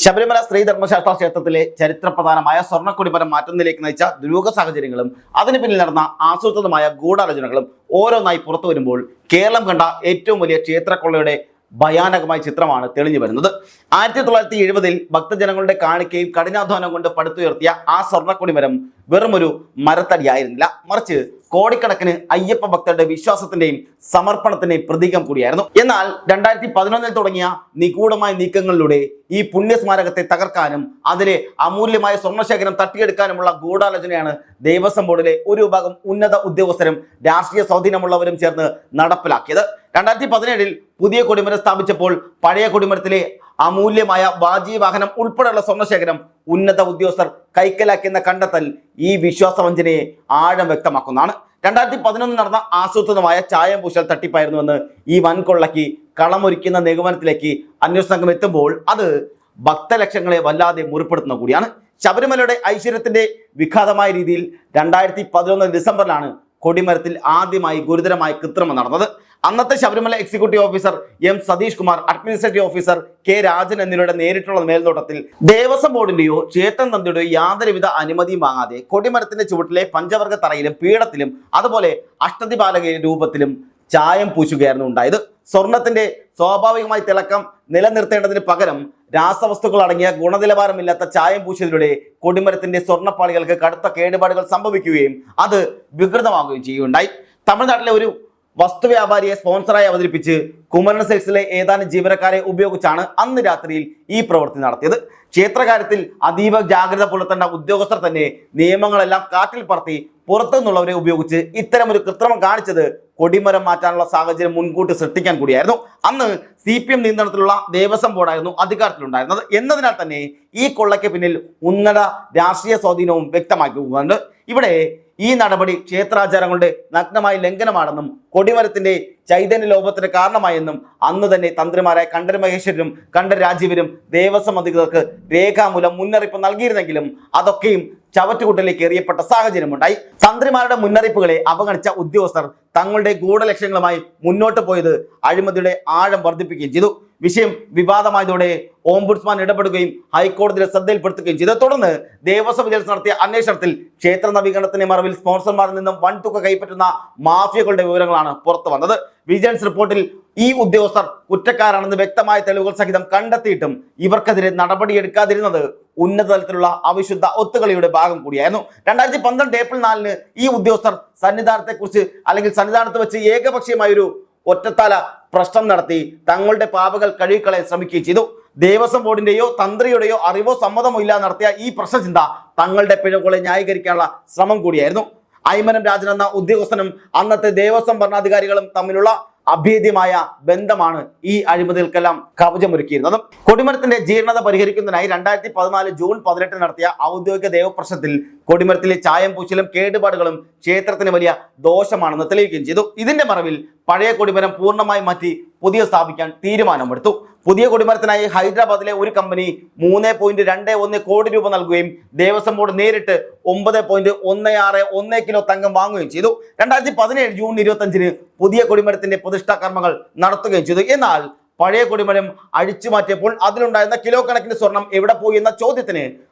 ശബരിമല ശ്രീ ധർമ്മശാസ്ത്ര ക്ഷേത്രത്തിലെ ചരിത്രപ്രധാനമായ സ്വർണ്ണക്കൊടിമരം മാറ്റുന്നതിലേക്ക് നയിച്ച ദുരൂഹ സാഹചര്യങ്ങളും അതിന് പിന്നിൽ നടന്ന ആസൂത്രിതമായ ഗൂഢാലോചനകളും ഓരോന്നായി പുറത്തു വരുമ്പോൾ കേരളം കണ്ട ഏറ്റവും വലിയ ക്ഷേത്രക്കൊള്ളയുടെ ഭയാനകമായ ചിത്രമാണ് തെളിഞ്ഞു വരുന്നത്. 1970-ൽ ഭക്തജനങ്ങളുടെ കാണിക്കയും കഠിനാധ്വാനം കൊണ്ട് പടുത്തുയർത്തിയ ആ സ്വർണ്ണക്കൊടിമരം വെറുമൊരു മരത്തടിയായിരുന്നില്ല, മറിച്ച് കോടിക്കണക്കിന് അയ്യപ്പ ഭക്തരുടെ വിശ്വാസത്തിന്റെയും സമർപ്പണത്തിന്റെയും പ്രതീകം കൂടിയായിരുന്നു. എന്നാൽ 2011-ൽ തുടങ്ങിയ നിഗൂഢമായ നീക്കങ്ങളിലൂടെ ഈ പുണ്യസ്മാരകത്തെ തകർക്കാനും അതിലെ അമൂല്യമായ സ്വർണ്ണശേഖരം തട്ടിയെടുക്കാനുമുള്ള ഗൂഢാലോചനയാണ് ദേവസ്വം ബോർഡിലെ ഒരു വിഭാഗം ഉന്നത ഉദ്യോഗസ്ഥരും രാഷ്ട്രീയ സ്വാധീനമുള്ളവരും ചേർന്ന് നടപ്പിലാക്കിയത്. 2017-ൽ പുതിയ കൊടിമരം സ്ഥാപിച്ചപ്പോൾ പഴയ കൊടിമരത്തിലെ അമൂല്യമായ വാജി വാഹനം ഉൾപ്പെടെയുള്ള സ്വർണ്ണശേഖരം ഉന്നത ഉദ്യോഗസ്ഥർ കൈക്കലാക്കിയെന്ന കണ്ടെത്തൽ ഈ വിശ്വാസവഞ്ചനയെ ആഴം വ്യക്തമാക്കുന്നതാണ്. 2011 നടന്ന ആസൂത്രിതമായ ചായം പൂശൽ തട്ടിപ്പായിരുന്നുവെന്ന് ഈ വൻകൊള്ളയ്ക്ക് കളമൊരുക്കുന്ന നിഗമനത്തിലേക്ക് അന്വേഷണ സംഘം എത്തുമ്പോൾ അത് ഭക്തലക്ഷങ്ങളെ വല്ലാതെ മുറിപ്പെടുത്തുന്ന കൂടിയാണ്. ശബരിമലയുടെ ഐശ്വര്യത്തിന്റെ വിഘാതമായ രീതിയിൽ 2011 ഡിസംബറിലാണ് കൊടിമരത്തിൽ ആദ്യമായി ഗുരുതരമായ കൃത്രിമം നടന്നത്. അന്നത്തെ Sabarimala executive officer M Satheesh Kumar, administrative officer K Rajan എന്നിവരുടെ നേരിട്ടുള്ള മേൽനോട്ടത്തിൽ ദേവസ്വം ബോർഡിന്റെയോ ക്ഷേത്രം തന്ത്രിയുടെയോ യാതൊരുവിധ അനുമതിയും വാങ്ങാതെ കൊടിമരത്തിന്റെ ചുവട്ടിലെ പഞ്ചവർഗ തറയിലും പീഠത്തിലും അതുപോലെ അഷ്ടദിപാലക രൂപത്തിലും ചായം പൂശുകയായിരുന്നു ഉണ്ടായത്. സ്വർണത്തിന്റെ സ്വാഭാവികമായി തിളക്കം നിലനിർത്തേണ്ടതിന് പകരം രാസവസ്തുക്കൾ അടങ്ങിയ ഗുണനിലവാരമില്ലാത്ത ചായം പൂശിയതിലൂടെ കൊടിമരത്തിന്റെ സ്വർണ്ണപ്പാളികൾക്ക് കടുത്ത കേടുപാടുകൾ സംഭവിക്കുകയും അത് വികൃതമാകുകയും ചെയ്യുകയുണ്ടായി. തമിഴ്നാട്ടിലെ ഒരു വസ്തുവ്യാപാരിയെ സ്പോൺസറായി അവതരിപ്പിച്ച് കുമരൻ സെൽസിലെ ഏതാനും ജീവനക്കാരെ ഉപയോഗിച്ചാണ് അന്ന് രാത്രിയിൽ ഈ പ്രവൃത്തി നടത്തിയത്. ക്ഷേത്രകാര്യത്തിൽ അതീവ ജാഗ്രത പുലർത്തേണ്ട ഉദ്യോഗസ്ഥർ തന്നെ നിയമങ്ങളെല്ലാം കാറ്റിൽ പറത്തി പുറത്തു നിന്നുള്ളവരെ ഉപയോഗിച്ച് ഇത്തരമൊരു കൃത്രിമം കാണിച്ചത് കൊടിമരം മാറ്റാനുള്ള സാഹചര്യം മുൻകൂട്ടി സൃഷ്ടിക്കാൻ കൂടിയായിരുന്നു. അന്ന് CPM നിയന്ത്രണത്തിലുള്ള ദേവസ്വം ബോർഡായിരുന്നു അധികാരത്തിലുണ്ടായിരുന്നത് എന്നതിനാൽ തന്നെ ഈ കൊള്ളയ്ക്ക് പിന്നിൽ ഉന്നത രാഷ്ട്രീയ സ്വാധീനവും വ്യക്തമാക്കുന്നുണ്ട്. ഇവിടെ ഈ നടപടി ക്ഷേത്രാചാരങ്ങളുടെ നഗ്നമായ ലംഘനമാണെന്നും കൊടിമരത്തിന്റെ ചൈതന്യ ലോപത്തിന് കാരണമായെന്നും അന്ന് തന്നെ തന്ത്രിമാരായ കണ്ഠര മഹേശ്വരനും കണ്ഠര രാജീവരും ദേവസ്വം അധികൃതർക്ക് രേഖാമൂലം മുന്നറിയിപ്പ് നൽകിയിരുന്നെങ്കിലും അതൊക്കെയും ചവറ്റുകുട്ടലേക്ക് എറിയപ്പെട്ട സാഹചര്യമുണ്ടായി. തന്ത്രിമാരുടെ മുന്നറിയിപ്പുകളെ അവഗണിച്ച ഉദ്യോഗസ്ഥർ തങ്ങളുടെ ഗൂഢലക്ഷ്യങ്ങളുമായി മുന്നോട്ട് പോയത് അഴിമതിയുടെ ആഴം വർദ്ധിപ്പിക്കുകയും ചെയ്തു. വിഷയം വിവാദമായതോടെ ഓംബുഡ്സ്മാൻ ഇടപെടുകയും ഹൈക്കോടതിയുടെ ശ്രദ്ധയിൽപ്പെടുത്തുകയും ചെയ്തു. തുടർന്ന് ദേവസ്വം വിജിലൻസ് നടത്തിയ അന്വേഷണത്തിൽ ക്ഷേത്ര നവീകരണത്തിന്റെ മറവിൽ സ്പോൺസർമാരിൽ നിന്നും വൻതുക കൈപ്പറ്റുന്ന മാഫിയകളുടെ വിവരങ്ങളാണ് പുറത്തു വന്നത്. വിജിലൻസ് റിപ്പോർട്ടിൽ ഈ ഉദ്യോഗസ്ഥർ കുറ്റക്കാരാണെന്ന് വ്യക്തമായ തെളിവുകൾ സഹിതം കണ്ടെത്തിയിട്ടും ഇവർക്കെതിരെ നടപടിയെടുക്കാതിരുന്നത് ഉന്നതതലത്തിലുള്ള അവിശുദ്ധ ഒത്തുകളിയുടെ ഭാഗം കൂടിയായിരുന്നു. 2012 ഏപ്രിൽ 4-ന് ഈ ഉദ്യോഗസ്ഥർ സന്നിധാനത്തെക്കുറിച്ച് അല്ലെങ്കിൽ സന്നിധാനത്ത് വെച്ച് ഏകപക്ഷീയമായൊരു ഒറ്റത്തല പ്രശ്നം നടത്തി തങ്ങളുടെ പാപങ്ങൾ കഴുകിക്കളയാൻ ശ്രമിക്കുകയും ചെയ്തു. ദേവസ്വം ബോർഡിന്റെയോ തന്ത്രിയുടെയോ അറിവോ സമ്മതമോ ഇല്ലാതെ നടത്തിയ ഈ പ്രശ്നചിന്ത തങ്ങളുടെ പിഴവുകളെ ന്യായീകരിക്കാനുള്ള ശ്രമം കൂടിയായിരുന്നു. ഐമനം രാജൻ എന്ന ഉദ്യോഗസ്ഥനും അന്നത്തെ ദേവസ്വം ഭരണാധികാരികളും തമ്മിലുള്ള അഭേദ്യമായ ബന്ധമാണ് ഈ അഴിമതികൾക്കെല്ലാം കവചമൊരുക്കിയിരുന്നത്. കൊടിമരത്തിന്റെ ജീർണത പരിഹരിക്കുന്നതിനായി 2014 ജൂൺ 18 നടത്തിയ ഔദ്യോഗിക ദേവപ്രശ്നത്തിൽ കൊടിമരത്തിലെ ചായം പൂശലും കേടുപാടുകളും ക്ഷേത്രത്തിന് വലിയ ദോഷമാണെന്ന് തെളിയിക്കുകയും ചെയ്തു. ഇതിന്റെ മറവിൽ പഴയ കൊടിമരം പൂർണ്ണമായി മാറ്റി പുതിയ സ്ഥാപിക്കാൻ തീരുമാനമെടുത്തു. പുതിയ കൊടിമരത്തിനായി ഹൈദരാബാദിലെ ഒരു കമ്പനി 3.21 കോടി രൂപ നൽകുകയും ദേവസ്വം ബോർഡ് നേരിട്ട് 9.161 കിലോ തങ്കം വാങ്ങുകയും ചെയ്തു. 2017 ജൂൺ 25-ന് പുതിയ കൊടിമരത്തിന്റെ പ്രതിഷ്ഠാ കർമ്മങ്ങൾ നടത്തുകയും ചെയ്തു. എന്നാൽ പഴയ കൊടിമരം അഴിച്ചു മാറ്റിയപ്പോൾ അതിലുണ്ടായിരുന്ന കിലോ കണക്കിന് സ്വർണം എവിടെ പോയി എന്ന ചോദ്യത്തിന്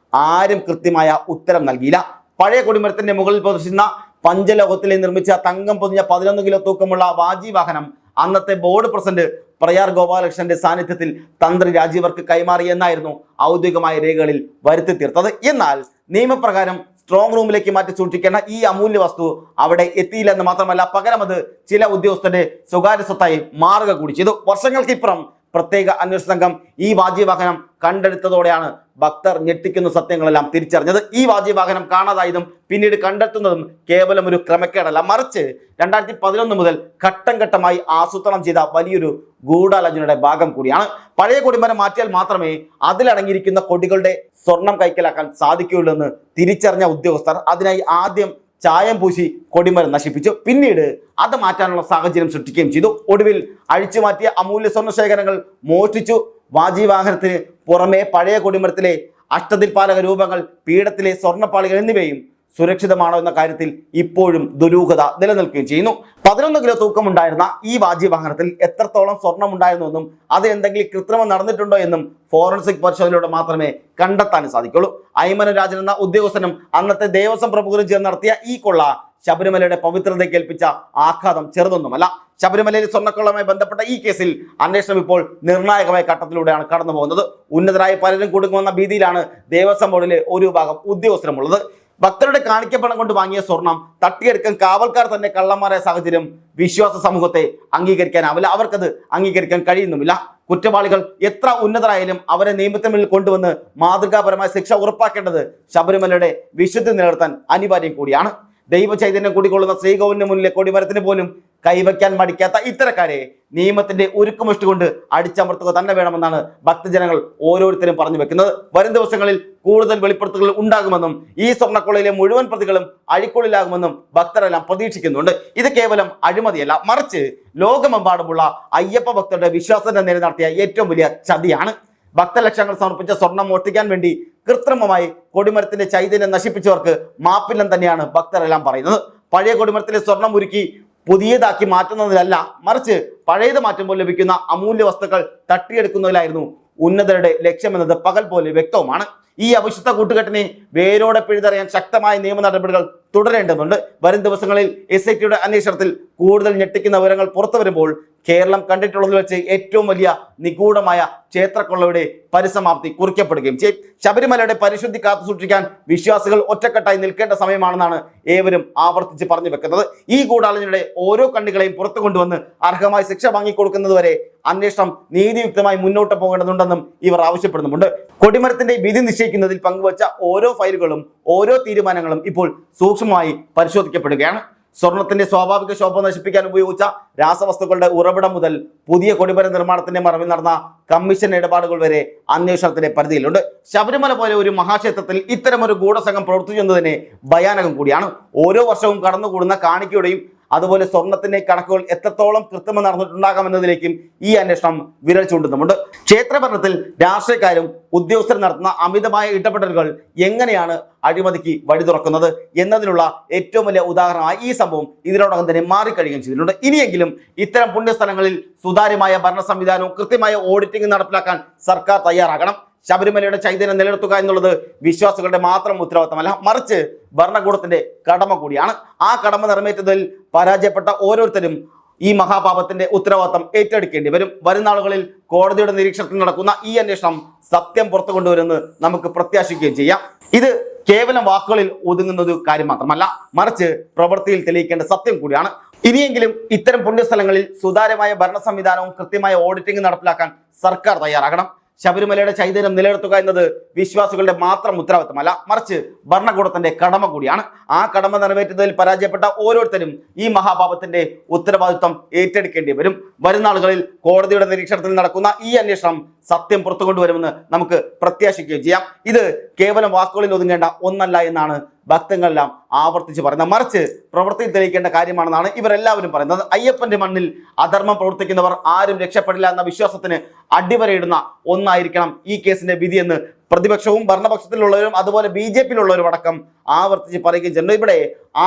ആരും കൃത്യമായ ഉത്തരം നൽകിയില്ല. പഴയ കൊടിമരത്തിന്റെ മുകളിൽ പ്രദർശിക്കുന്ന പഞ്ചലോഹത്തിൽ നിർമ്മിച്ച തങ്കം പൊതിഞ്ഞ 11 കിലോ തൂക്കമുള്ള വാജി വാഹനം അന്നത്തെ ബോർഡ് പ്രസിഡന്റ് പ്രയാർ ഗോപാലകൃഷ്ണന്റെ സാന്നിധ്യത്തിൽ തന്ത്രി രാജീവർക്ക് കൈമാറി എന്നായിരുന്നു ഔദ്യോഗികമായ രേഖകളിൽ വരുത്തി തീർത്തത്. എന്നാൽ നിയമപ്രകാരം സ്ട്രോങ് റൂമിലേക്ക് മാറ്റി സൂക്ഷിക്കേണ്ട ഈ അമൂല്യ വസ്തു അവിടെ എത്തിയില്ലെന്ന് മാത്രമല്ല, പകരം അത് ചില ഉദ്യോഗസ്ഥരുടെ സ്വകാര്യ സ്വത്തായി മാറുക കൂടി ചെയ്തു. വർഷങ്ങൾക്കിപ്പുറം പ്രത്യേക അന്വേഷണ സംഘം ഈ വാഹനം കണ്ടെടുത്തതോടെയാണ് ഭക്തർ ഞെട്ടിക്കുന്ന സത്യങ്ങളെല്ലാം തിരിച്ചറിഞ്ഞത്. ഈ വാഹനം കാണാതായതും പിന്നീട് കണ്ടെത്തുന്നതും കേവലം ഒരു ക്രമക്കേടല്ല, മറിച്ച് 2011 മുതൽ ഘട്ടം ഘട്ടമായി ആസൂത്രണം ചെയ്ത വലിയൊരു ഗൂഢാലോചനയുടെ ഭാഗം കൂടിയാണ്. പഴയ കൊടിമരം മാറ്റിയാൽ മാത്രമേ അതിലടങ്ങിയിരിക്കുന്ന കൊടികളുടെ സ്വർണം കൈക്കലാക്കാൻ സാധിക്കുകയുള്ളൂ എന്ന് തിരിച്ചറിഞ്ഞ ഉദ്യോഗസ്ഥർ അതിനായി ആദ്യം ചായം പൂശി കൊടിമരം നശിപ്പിച്ചു. പിന്നീട് അത് മാറ്റാനുള്ള സാഹചര്യം സൃഷ്ടിക്കുകയും ചെയ്തു. ഒടുവിൽ അഴിച്ചു മാറ്റിയ അമൂല്യ സ്വർണ്ണശേഖരങ്ങൾ മോഷ്ടിച്ചു. വാജി വാഹനത്തിന് പുറമെ പഴയ കൊടിമരത്തിലെ അഷ്ടദിക്പാലക രൂപങ്ങൾ, പീഠത്തിലെ സ്വർണ്ണപ്പാളികൾ എന്നിവയും സുരക്ഷിതമാണോ എന്ന കാര്യത്തിൽ ഇപ്പോഴും ദുരൂഹത നിലനിൽക്കുകയും ചെയ്യുന്നു. 11 കിലോ തൂക്കമുണ്ടായിരുന്ന ഈ വാഹനത്തിൽ എത്രത്തോളം സ്വർണം ഉണ്ടായിരുന്നു എന്നും അത് എന്തെങ്കിലും കൃത്രിമം നടന്നിട്ടുണ്ടോ എന്നും ഫോറൻസിക് പരിശോധനയിലൂടെ മാത്രമേ കണ്ടെത്താൻ സാധിക്കുള്ളൂ. അയ്മന രാജൻ എന്ന ഉദ്യോഗസ്ഥനും അന്നത്തെ ദേവസ്വം പ്രമുഖരും ചേർന്ന് നടത്തിയ ഈ കൊള്ള ശബരിമലയുടെ പവിത്രതയ്ക്ക് ഏൽപ്പിച്ച ആഘാതം ചെറുതൊന്നുമല്ല. ശബരിമലയിലെ സ്വർണ്ണക്കൊള്ളയുമായി ബന്ധപ്പെട്ട ഈ കേസിൽ അന്വേഷണം ഇപ്പോൾ നിർണായകമായ ഘട്ടത്തിലൂടെയാണ് കടന്നു പോകുന്നത്. ഉന്നതരായ പലരും കുടുങ്ങുമെന്ന ഭീതിയിലാണ് ദേവസ്വം ബോർഡിലെ ഒരു വിഭാഗം ഉദ്യോഗസ്ഥരുമുള്ളത്. ഭക്തരുടെ കാണിക്കപ്പണം കൊണ്ട് വാങ്ങിയ സ്വർണം തട്ടിയെടുക്കാൻ കാവൽക്കാർ തന്നെ കള്ളന്മാരായ സാഹചര്യം വിശ്വാസ സമൂഹത്തെ അംഗീകരിക്കാനാവില്ല. അവർക്കത് അംഗീകരിക്കാൻ കഴിയുന്നുമില്ല. കുറ്റവാളികൾ എത്ര ഉന്നതരായാലും അവരെ നിയമത്തിന് മുന്നിൽ കൊണ്ടുവന്ന് മാതൃകാപരമായ ശിക്ഷ ഉറപ്പാക്കേണ്ടത് ശബരിമലയുടെ വിശുദ്ധി നിലനിർത്താൻ അനിവാര്യം കൂടിയാണ്. ദൈവ ചൈതന്യം കൂടിക്കൊള്ളുന്ന ശ്രീകോവിലിന് മുന്നിലെ കൊടിമരത്തിന് പോലും കൈവയ്ക്കാൻ മടിക്കാത്ത ഇത്തരക്കാരെ നിയമത്തിന്റെ ഉരുക്കുമുഷ്ടി കൊണ്ട് അടിച്ചമർത്തുക തന്നെ വേണമെന്നാണ് ഭക്തജനങ്ങൾ ഓരോരുത്തരും പറഞ്ഞു വെക്കുന്നത്. വരും ദിവസങ്ങളിൽ കൂടുതൽ വെളിപ്പെടുത്തലുകൾ ഉണ്ടാകുമെന്നും ഈ സ്വർണ്ണക്കൊള്ളയിലെ മുഴുവൻ പ്രതികളും അഴിക്കുള്ളിലാകുമെന്നും ഭക്തരെല്ലാം പ്രതീക്ഷിക്കുന്നുണ്ട്. ഇത് കേവലം അഴിമതിയല്ല, മറിച്ച് ലോകമെമ്പാടുമുള്ള അയ്യപ്പ ഭക്തരുടെ വിശ്വാസത്തിന്റെ നേരെ നടത്തിയ ഏറ്റവും വലിയ ചതിയാണ്. ഭക്തലക്ഷങ്ങൾ സമർപ്പിച്ച സ്വർണം മോഷ്ടിക്കാൻ വേണ്ടി കൃത്രിമമായി കൊടിമരത്തിന്റെ ചൈതന്യം നശിപ്പിച്ചവർക്ക് മാപ്പില്ലെന്ന് തന്നെയാണ് ഭക്തരെല്ലാം പറയുന്നത്. പഴയ കൊടിമരത്തിലെ സ്വർണം ഉരുക്കി പുതിയതാക്കി മാറ്റുന്നതിലല്ല, മറിച്ച് പഴയത് മാറ്റുമ്പോൾ ലഭിക്കുന്ന അമൂല്യ വസ്തുക്കൾ തട്ടിയെടുക്കുന്നതിലായിരുന്നു ഉന്നതരുടെ ലക്ഷ്യമെന്നത് പകൽ പോലെ വ്യക്തവുമാണ്. ഈ അവിശുദ്ധ കൂട്ടുകെട്ടിനെ വേരോടെ പിഴുതറിയാൻ ശക്തമായ നിയമ നടപടികൾ തുടരേണ്ടതുണ്ട്. വരും ദിവസങ്ങളിൽ SITയുടെ അന്വേഷണത്തിൽ കൂടുതൽ ഞെട്ടിക്കുന്ന വിവരങ്ങൾ പുറത്തു വരുമ്പോൾ കേരളം കണ്ടിട്ടുള്ളതിൽ വെച്ച് ഏറ്റവും വലിയ നിഗൂഢമായ ക്ഷേത്രക്കൊള്ളയുടെ പരിസമാപ്തി കുറിക്കപ്പെടുകയും ചെയ്യും. ശബരിമലയുടെ പരിശുദ്ധി കാത്തു സൂക്ഷിക്കാൻ വിശ്വാസികൾ ഒറ്റക്കെട്ടായി നിൽക്കേണ്ട സമയമാണെന്നാണ് ഏവരും ആവർത്തിച്ച് പറഞ്ഞു വെക്കുന്നത്. ഈ ഗൂഢാലോചനയുടെ ഓരോ കണ്ണികളെയും പുറത്തു കൊണ്ടുവന്ന് അർഹമായ ശിക്ഷ വാങ്ങിക്കൊടുക്കുന്നതുവരെ അന്വേഷണം നീതിയുക്തമായി മുന്നോട്ട് പോകേണ്ടതുണ്ടെന്നും ഇവർ ആവശ്യപ്പെടുന്നുമുണ്ട്. കൊടിമരത്തിന്റെ വിധി നിശ്ചയിക്കുന്നതിൽ പങ്കുവച്ച ഓരോ ഫയലുകളും ഓരോ തീരുമാനങ്ങളും ഇപ്പോൾ സൂക്ഷ്മമായി പരിശോധിക്കപ്പെടുകയാണ്. സ്വർണത്തിന്റെ സ്വാഭാവിക ശോഭ നശിപ്പിക്കാൻ ഉപയോഗിച്ച രാസവസ്തുക്കളുടെ ഉറവിടം മുതൽ പുതിയ കൊടിമര നിർമ്മാണത്തിന്റെ മറവിൽ നടന്ന കമ്മീഷൻ ഇടപാടുകൾ വരെ അന്വേഷണത്തിന്റെ പരിധിയിലുണ്ട്. ശബരിമല പോലെ ഒരു മഹാക്ഷേത്രത്തിൽ ഇത്തരമൊരു ഗൂഢസംഘം പ്രവർത്തിച്ചു എന്നതിനെ ഭയാനകം കൂടിയാണ്. ഓരോ വർഷവും കടന്നുകൂടുന്ന കാണിക്കയുടെയും അതുപോലെ സ്വർണത്തിന്റെ കണക്കുകൾ എത്രത്തോളം കൃത്രിമം നടന്നിട്ടുണ്ടാകാമെന്നതിലേക്കും ഈ അന്വേഷണം വിരൽ ചൂണ്ടുന്നുമുണ്ട്. ക്ഷേത്രഭരണത്തിൽ രാഷ്ട്രീയക്കാരും ഉദ്യോഗസ്ഥരും നടത്തുന്ന അമിതമായ ഇടപെടലുകൾ എങ്ങനെയാണ് അഴിമതിക്ക് വഴി തുറക്കുന്നത് എന്നതിനുള്ള ഏറ്റവും വലിയ ഉദാഹരണമായി ഈ സംഭവം ഇതിനോടകം തന്നെ മാറിക്കഴിയുകയും ചെയ്തിട്ടുണ്ട്. ഇനിയെങ്കിലും ഇത്തരം പുണ്യസ്ഥലങ്ങളിൽ സുതാര്യമായ ഭരണ സംവിധാനവും കൃത്യമായ ഓഡിറ്റിംഗ് നടപ്പിലാക്കാൻ സർക്കാർ തയ്യാറാകണം. ശബരിമലയുടെ ചൈതന്യം നിലനിർത്തുക എന്നുള്ളത് വിശ്വാസികളുടെ മാത്രം ഉത്തരവാദിത്തമല്ല, മറിച്ച് ഭരണകൂടത്തിന്റെ കടമ കൂടിയാണ്. ആ കടമ നിറവേറ്റുന്നതിൽ പരാജയപ്പെട്ട ഓരോരുത്തരും ഈ മഹാപാപത്തിന്റെ ഉത്തരവാദിത്തം ഏറ്റെടുക്കേണ്ടി വരും. വരും നാളുകളിൽ കോടതിയുടെ നിരീക്ഷണത്തിൽ നടക്കുന്ന ഈ അന്വേഷണം സത്യം പുറത്തു കൊണ്ടുവരുമെന്ന് നമുക്ക് പ്രത്യാശിക്കുകയും ചെയ്യാം. ഇത് കേവലം വാക്കുകളിൽ ഒതുങ്ങുന്ന ഒരു കാര്യം മാത്രമല്ല, മറിച്ച് പ്രവൃത്തിയിൽ തെളിയിക്കേണ്ട സത്യം കൂടിയാണ്. ഇനിയെങ്കിലും ഇത്തരം പുണ്യസ്ഥലങ്ങളിൽ സുതാര്യമായ ഭരണ സംവിധാനവും കൃത്യമായ ഓഡിറ്റിംഗ് നടപ്പിലാക്കാൻ സർക്കാർ തയ്യാറാകണം. ശബരിമലയുടെ ചൈതന്യം നിലനിർത്തുക എന്നത് വിശ്വാസികളുടെ മാത്രം ഉത്തരവാദിത്തമല്ല, മറിച്ച് ഭരണകൂടത്തിന്റെ കടമ കൂടിയാണ്. ആ കടമ നിറവേറ്റുന്നതിൽ പരാജയപ്പെട്ട ഓരോരുത്തരും ഈ മഹാപാപത്തിന്റെ ഉത്തരവാദിത്വം ഏറ്റെടുക്കേണ്ടി വരും. വരും നാളുകളിൽ കോടതിയുടെ നിരീക്ഷണത്തിൽ നടക്കുന്ന ഈ അന്വേഷണം സത്യം പുറത്തു കൊണ്ടുവരുമെന്ന് നമുക്ക് പ്രത്യാശിക്കുകയും ചെയ്യാം. ഇത് കേവലം വാക്കുകളിൽ ഒതുങ്ങേണ്ട ഒന്നല്ല എന്നാണ് ഭക്തങ്ങളെല്ലാം ആവർത്തിച്ച് പറയുന്നത്, മറിച്ച് പ്രവൃത്തിയിൽ തെളിയിക്കേണ്ട കാര്യമാണെന്നാണ് ഇവരെല്ലാവരും പറയുന്നത്. അയ്യപ്പന്റെ മണ്ണിൽ അധർമ്മം പ്രവർത്തിക്കുന്നവർ ആരും രക്ഷപ്പെടില്ല എന്ന വിശ്വാസത്തിന് അടിവരയിടുന്ന ഒന്നായിരിക്കണം ഈ കേസിന്റെ വിധിയെന്ന് പ്രതിപക്ഷവും ഭരണപക്ഷത്തിലുള്ളവരും അതുപോലെ BJPയിലുള്ളവരും അടക്കം ആവർത്തിച്ച് പറയുകയും ചെയ്യുന്നു. ഇവിടെ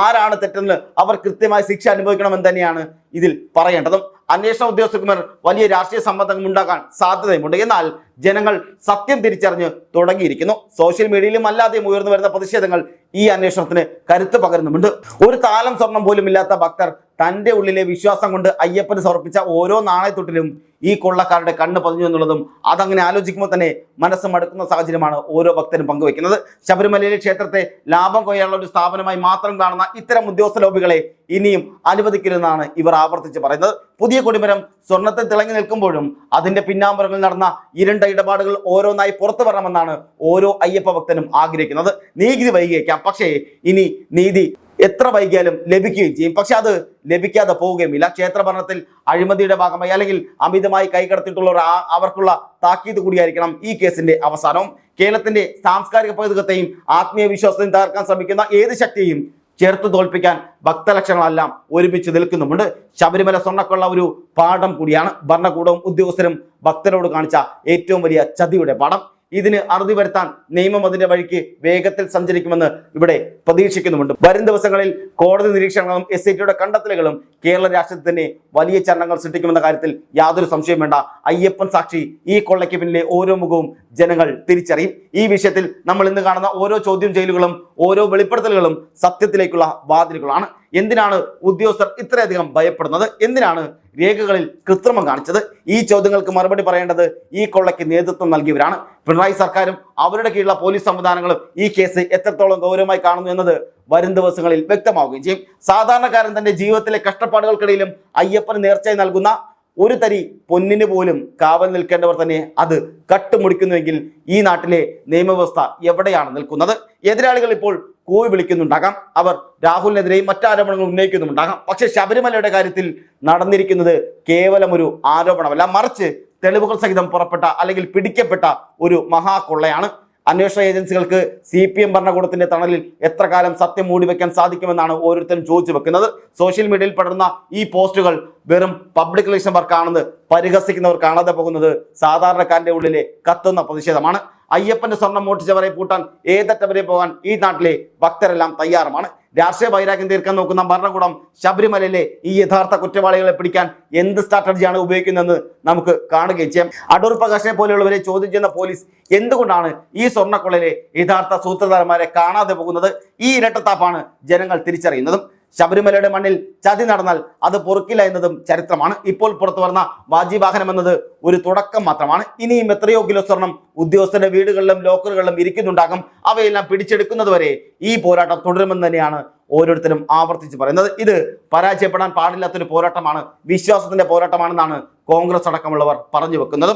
ആരാണ് തെറ്റെന്ന് അവർ കൃത്യമായി ശിക്ഷ അനുഭവിക്കണമെന്ന് തന്നെയാണ് ഇതിൽ പറയേണ്ടതും. അന്വേഷണ ഉദ്യോഗസ്ഥന്മാർ വലിയ രാഷ്ട്രീയ സമ്മർദ്ദം ഉണ്ടാക്കാൻ സാധ്യതയുമുണ്ട്. എന്നാൽ ജനങ്ങൾ സത്യം തിരിച്ചറിഞ്ഞ് തുടങ്ങിയിരിക്കുന്നു. സോഷ്യൽ മീഡിയയിലും അല്ലാതെയും ഉയർന്നു വരുന്ന പ്രതിഷേധങ്ങൾ ഈ അന്വേഷണത്തിന് കരുത്ത് പകരുന്നുമുണ്ട്. ഒരു താലം സ്വർണം പോലും ഇല്ലാത്ത ഭക്തർ തന്റെ ഉള്ളിലെ വിശ്വാസം കൊണ്ട് അയ്യപ്പന് സമർപ്പിച്ച ഓരോ നാണയത്തൊട്ടിലും ഈ കൊള്ളക്കാരുടെ കണ്ണ് പതിഞ്ഞു എന്നുള്ളതും അതങ്ങനെ ആലോചിക്കുമ്പോൾ തന്നെ മനസ്സ് മടുക്കുന്ന സാഹചര്യമാണ് ഓരോ ഭക്തരും പങ്കുവെക്കുന്നത്. ശബരിമലയിലെ ക്ഷേത്രത്തെ ലാഭം കൊയ്യാനുള്ള ഒരു സ്ഥാപനമായി മാത്രം കാണുന്ന ഇത്തരം ഉദ്യോഗസ്ഥ ലോബികളെ ഇനിയും അനുവദിക്കരുതെന്നാണ് ഇവർ ആവർത്തിച്ച് പറയുന്നത്. പുതിയ കൊടിമരം സ്വർണത്തിൽ തിളങ്ങി നിൽക്കുമ്പോഴും അതിന്റെ പിന്നാമ്പുറങ്ങളിൽ നടന്ന ഇരുണ്ട ഇടപാടുകൾ ഓരോന്നായി പുറത്തു വരണമെന്നാണ് ഓരോ അയ്യപ്പ ഭക്തനും ആഗ്രഹിക്കുന്നത്. നീതി വൈകിയേക്കാം, പക്ഷേ ഇനി നീതി എത്ര വൈകിയാലും ലഭിക്കുകയും ചെയ്യും. പക്ഷെ അത് ലഭിക്കാതെ പോവുകയുമില്ല. ക്ഷേത്രഭരണത്തിൽ അഴിമതിയുടെ ഭാഗമായി അല്ലെങ്കിൽ അമിതമായി കൈകടത്തിയിട്ടുള്ളവർ അവർക്കുള്ള താക്കീത് കൂടിയായിരിക്കണം ഈ കേസിന്റെ അവസാനവും. കേരളത്തിന്റെ സാംസ്കാരിക പൈതൃകത്തെയും ആത്മീയ വിശ്വാസത്തെയും തകർക്കാൻ ശ്രമിക്കുന്ന ഏത് ശക്തിയെയും ചേർത്ത് തോൽപ്പിക്കാൻ ഭക്തലക്ഷങ്ങളെല്ലാം ഒരുമിച്ച് നിൽക്കുന്നുമുണ്ട്. ശബരിമല സ്വർണ്ണക്കൊള്ള ഒരു പാഠം കൂടിയാണ്. ഭരണകൂടവും ഉദ്യോഗസ്ഥരും ഭക്തരോട് കാണിച്ച ഏറ്റവും വലിയ ചതിയുടെ പാഠം. ഇതിന് അറുതി വരുത്താൻ നിയമം അതിന്റെ വഴിക്ക് വേഗത്തിൽ സഞ്ചരിക്കുമെന്ന് ഇവിടെ പ്രതീക്ഷിക്കുന്നുമുണ്ട്. വരും ദിവസങ്ങളിൽ കോടതി നിരീക്ഷണങ്ങളും SITയുടെ കണ്ടെത്തലുകളും കേരള രാഷ്ട്രീയത്തിൽ തന്നെ വലിയ ചലനങ്ങൾ സൃഷ്ടിക്കുമെന്ന കാര്യത്തിൽ യാതൊരു സംശയം വേണ്ട. അയ്യപ്പൻ സാക്ഷി ഈ കൊള്ളയ്ക്ക് പിന്നിലെ ഓരോ മുഖവും ജനങ്ങൾ തിരിച്ചറിയും. ഈ വിഷയത്തിൽ നമ്മൾ ഇന്ന് കാണുന്ന ഓരോ ചോദ്യം ചെയ്യലുകളും ഓരോ വെളിപ്പെടുത്തലുകളും സത്യത്തിലേക്കുള്ള വാതിലുകളാണ്. എന്തിനാണ് ഉദ്യോഗസ്ഥർ ഇത്രയധികം ഭയപ്പെടുന്നത്? എന്തിനാണ് രേഖകളിൽ കൃത്രിമം കാണിച്ചത്? ഈ ചോദ്യങ്ങൾക്ക് മറുപടി പറയേണ്ടത് ഈ കൊള്ളയ്ക്ക് നേതൃത്വം നൽകിയവരാണ്. പിണറായി സർക്കാരും അവരുടെ കീഴിലുള്ള പോലീസ് സംവിധാനങ്ങളും ഈ കേസ് എത്രത്തോളം ഗൗരവമായി കാണുന്നു എന്നത് വരും ദിവസങ്ങളിൽ വ്യക്തമാവുകയും ചെയ്യും. സാധാരണക്കാരൻ തന്റെ ജീവിതത്തിലെ കഷ്ടപ്പാടുകൾക്കിടയിലും അയ്യപ്പന് നേർച്ചയായി നൽകുന്ന ഒരു തരി പൊന്നിന് പോലും കാവൽ നിൽക്കേണ്ടവർ തന്നെ അത് കട്ടുമുടിക്കുന്നുവെങ്കിൽ ഈ നാട്ടിലെ നിയമവ്യവസ്ഥ എവിടെയാണ് നിൽക്കുന്നത്? എതിരാളികൾ ഇപ്പോൾ കൂവി വിളിക്കുന്നുണ്ടാകാം, അവർ രാഹുലിനെതിരെയും മറ്റാരോപണങ്ങൾ ഉന്നയിക്കുന്നുണ്ടാകാം. പക്ഷെ ശബരിമലയുടെ കാര്യത്തിൽ നടന്നിരിക്കുന്നത് കേവലം ഒരു ആരോപണമല്ല, മറിച്ച് തെളിവുകൾ സഹിതം പുറപ്പെട്ട അല്ലെങ്കിൽ പിടിക്കപ്പെട്ട ഒരു മഹാകൊള്ളയാണ്. അന്വേഷണ ഏജൻസികൾക്ക് CPM ഭരണകൂടത്തിന്റെ തണലിൽ എത്ര കാലം സത്യം മൂടിവെക്കാൻ സാധിക്കുമെന്നാണ് ഓരോരുത്തരും ചോദിച്ചു വെക്കുന്നത്. സോഷ്യൽ മീഡിയയിൽ പടർന്ന ഈ പോസ്റ്റുകൾ വെറും പബ്ലിക് റിലേഷൻ വർക്കാണെന്ന് പരിഹസിക്കുന്നവർ കാണാതെ പോകുന്നത് സാധാരണക്കാരന്റെ ഉള്ളിലെ കത്തുന്ന പ്രതിഷേധമാണ്. അയ്യപ്പന്റെ സ്വർണം മോഷ്ടിച്ചവരെ പൂട്ടാൻ ഏതറ്റവരെ പോകാൻ ഈ നാട്ടിലെ ഭക്തരെല്ലാം തയ്യാറുമാണ്. രാഷ്ട്രീയ വൈരാഗ്യം തീർക്കാൻ നോക്കുന്ന ഭരണകൂടം ശബരിമലയിലെ ഈ യഥാർത്ഥ കുറ്റവാളികളെ പിടിക്കാൻ എന്ത് സ്ട്രാറ്റജിയാണ് ഉപയോഗിക്കുന്നതെന്ന് നമുക്ക് കാണുകയും ചെയ്യാം. അടൂർ പ്രകാശിനെ പോലെയുള്ളവരെ ചോദ്യം ചെയ്യുന്ന പോലീസ് എന്തുകൊണ്ടാണ് ഈ സ്വർണ്ണക്കൊള്ളയിലെ യഥാർത്ഥ സൂത്രധാരന്മാരെ കാണാതെ പോകുന്നത്? ഈ ഇരട്ടത്താപ്പാണ് ജനങ്ങൾ തിരിച്ചറിയുന്നതും. ശബരിമലയുടെ മണ്ണിൽ ചതി നടന്നാൽ അത് പൊറുക്കില്ല എന്നതും ചരിത്രമാണ്. ഇപ്പോൾ പുറത്തു വരുന്ന വാജിവാഹനം എന്നത് ഒരു തുടക്കം മാത്രമാണ്. ഇനിയും എത്രയോ കിലോ സ്വർണം ഉദ്യോഗസ്ഥരുടെ വീടുകളിലും ലോക്കറുകളിലും ഇരിക്കുന്നുണ്ടാകും. അവയെല്ലാം പിടിച്ചെടുക്കുന്നതുവരെ ഈ പോരാട്ടം തുടരുമെന്ന് തന്നെയാണ് ഓരോരുത്തരും ആവർത്തിച്ച് പറയുന്നത്. ഇത് പരാജയപ്പെടാൻ പാടില്ലാത്തൊരു പോരാട്ടമാണ്, വിശ്വാസത്തിന്റെ പോരാട്ടമാണെന്നാണ് കോൺഗ്രസ് അടക്കമുള്ളവർ പറഞ്ഞു വെക്കുന്നത്.